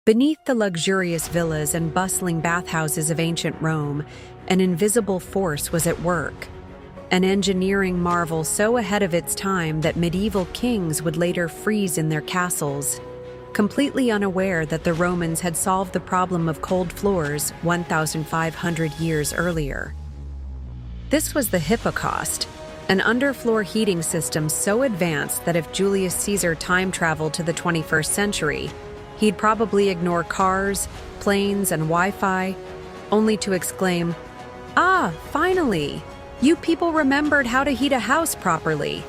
Beneath the luxurious villas and bustling bathhouses of ancient Rome, an invisible force was at work. An engineering marvel so ahead of its time that medieval kings would later freeze in their castles, completely unaware that the Romans had solved the problem of cold floors 1,500 years earlier. This was the Hypocaust, an underfloor heating system so advanced that if Julius Caesar time traveled to the 21st century, he'd probably ignore cars, planes, and Wi-Fi, only to exclaim, "Ah, finally! You people remembered how to heat a house properly."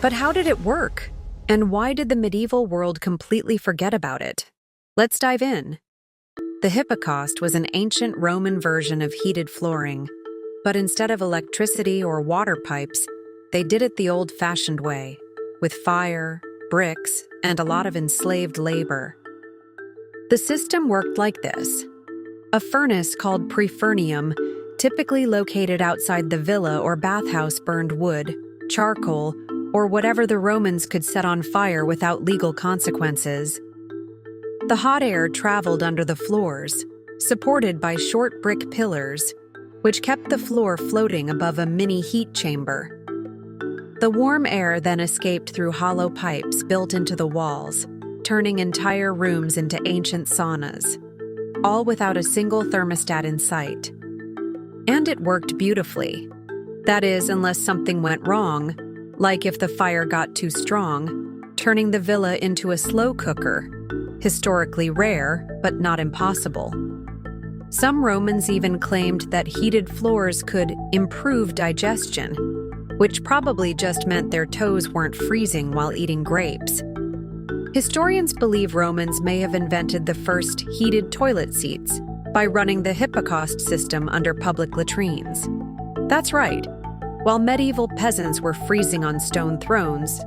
But how did it work? And why did the medieval world completely forget about it? Let's dive in. The Hypocaust was an ancient Roman version of heated flooring, but instead of electricity or water pipes, they did it the old-fashioned way, with fire, bricks, and a lot of enslaved labor. The system worked like this. A furnace called prefernium, typically located outside the villa or bathhouse, burned wood, charcoal, or whatever the Romans could set on fire without legal consequences. The hot air traveled under the floors, supported by short brick pillars, which kept the floor floating above a mini heat chamber. The warm air then escaped through hollow pipes built into the walls, turning entire rooms into ancient saunas, all without a single thermostat in sight. And it worked beautifully. That is, unless something went wrong, like if the fire got too strong, turning the villa into a slow cooker, historically rare, but not impossible. Some Romans even claimed that heated floors could improve digestion, which probably just meant their toes weren't freezing while eating grapes. Historians believe Romans may have invented the first heated toilet seats by running the Hypocaust system under public latrines. That's right. While medieval peasants were freezing on stone thrones,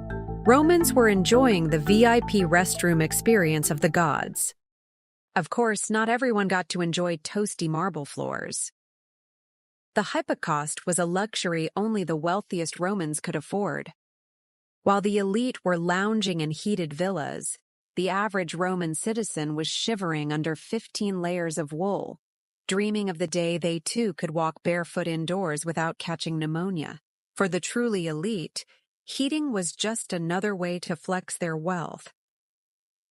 Romans were enjoying the VIP restroom experience of the gods. Of course, not everyone got to enjoy toasty marble floors. The Hypocaust was a luxury only the wealthiest Romans could afford. While the elite were lounging in heated villas, the average Roman citizen was shivering under 15 layers of wool, dreaming of the day they too could walk barefoot indoors without catching pneumonia. For the truly elite, heating was just another way to flex their wealth.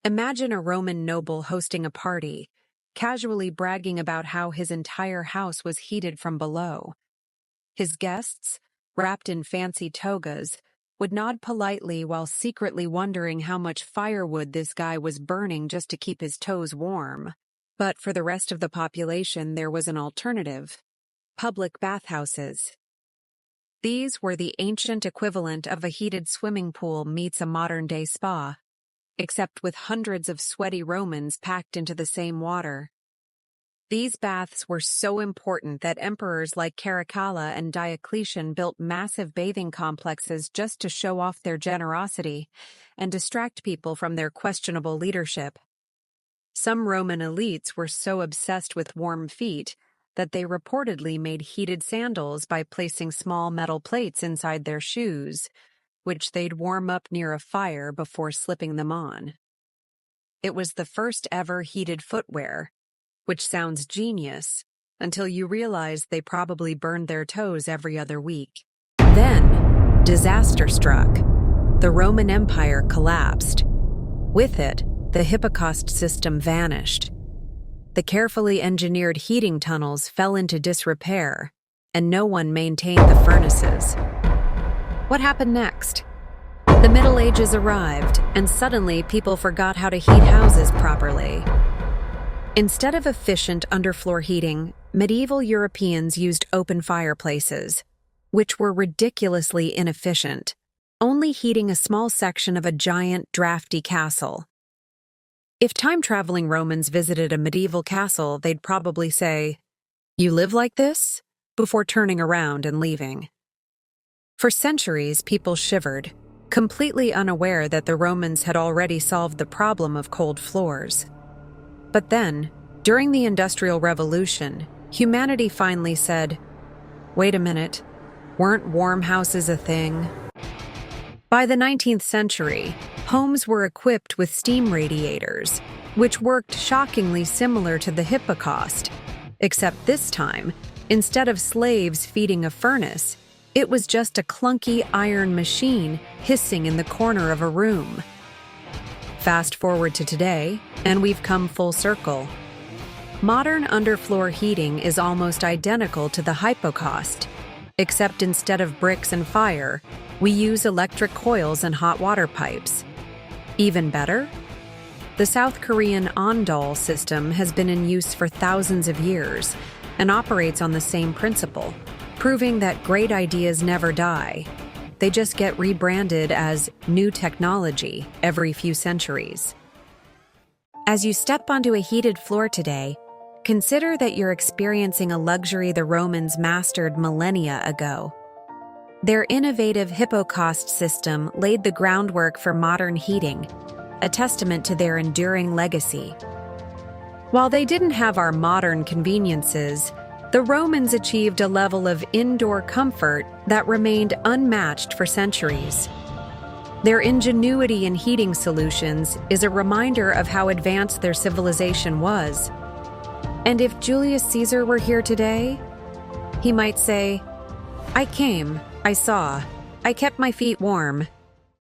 Imagine a Roman noble hosting a party, casually bragging about how his entire house was heated from below. His guests, wrapped in fancy togas, would nod politely while secretly wondering how much firewood this guy was burning just to keep his toes warm. But for the rest of the population, there was an alternative: public bathhouses. These were the ancient equivalent of a heated swimming pool meets a modern-day spa, except with hundreds of sweaty Romans packed into the same water. These baths were so important that emperors like Caracalla and Diocletian built massive bathing complexes just to show off their generosity and distract people from their questionable leadership. Some Roman elites were so obsessed with warm feet that they reportedly made heated sandals by placing small metal plates inside their shoes, which they'd warm up near a fire before slipping them on. It was the first ever heated footwear, which sounds genius until you realize they probably burned their toes every other week. Then, disaster struck. The Roman Empire collapsed. With it, the Hypocaust system vanished. The carefully engineered heating tunnels fell into disrepair, and no one maintained the furnaces. What happened next? The Middle Ages arrived, and suddenly people forgot how to heat houses properly. Instead of efficient underfloor heating, medieval Europeans used open fireplaces, which were ridiculously inefficient, only heating a small section of a giant, drafty castle. If time-traveling Romans visited a medieval castle, they'd probably say, "You live like this?" before turning around and leaving. For centuries, people shivered, completely unaware that the Romans had already solved the problem of cold floors. But then, during the Industrial Revolution, humanity finally said, "Wait a minute, weren't warm houses a thing?" By the 19th century, Homes were equipped with steam radiators, which worked shockingly similar to the Hypocaust, except this time, instead of slaves feeding a furnace, it was just a clunky iron machine hissing in the corner of a room. Fast forward to today, and we've come full circle. Modern underfloor heating is almost identical to the Hypocaust, except instead of bricks and fire, we use electric coils and hot water pipes. Even better? The South Korean Ondol system has been in use for thousands of years and operates on the same principle, proving that great ideas never die. They just get rebranded as new technology every few centuries. As you step onto a heated floor today, consider that you're experiencing a luxury the Romans mastered millennia ago. Their innovative Hypocaust system laid the groundwork for modern heating, a testament to their enduring legacy. While they didn't have our modern conveniences, the Romans achieved a level of indoor comfort that remained unmatched for centuries. Their ingenuity in heating solutions is a reminder of how advanced their civilization was. And if Julius Caesar were here today, he might say, "I came, I saw, I kept my feet warm,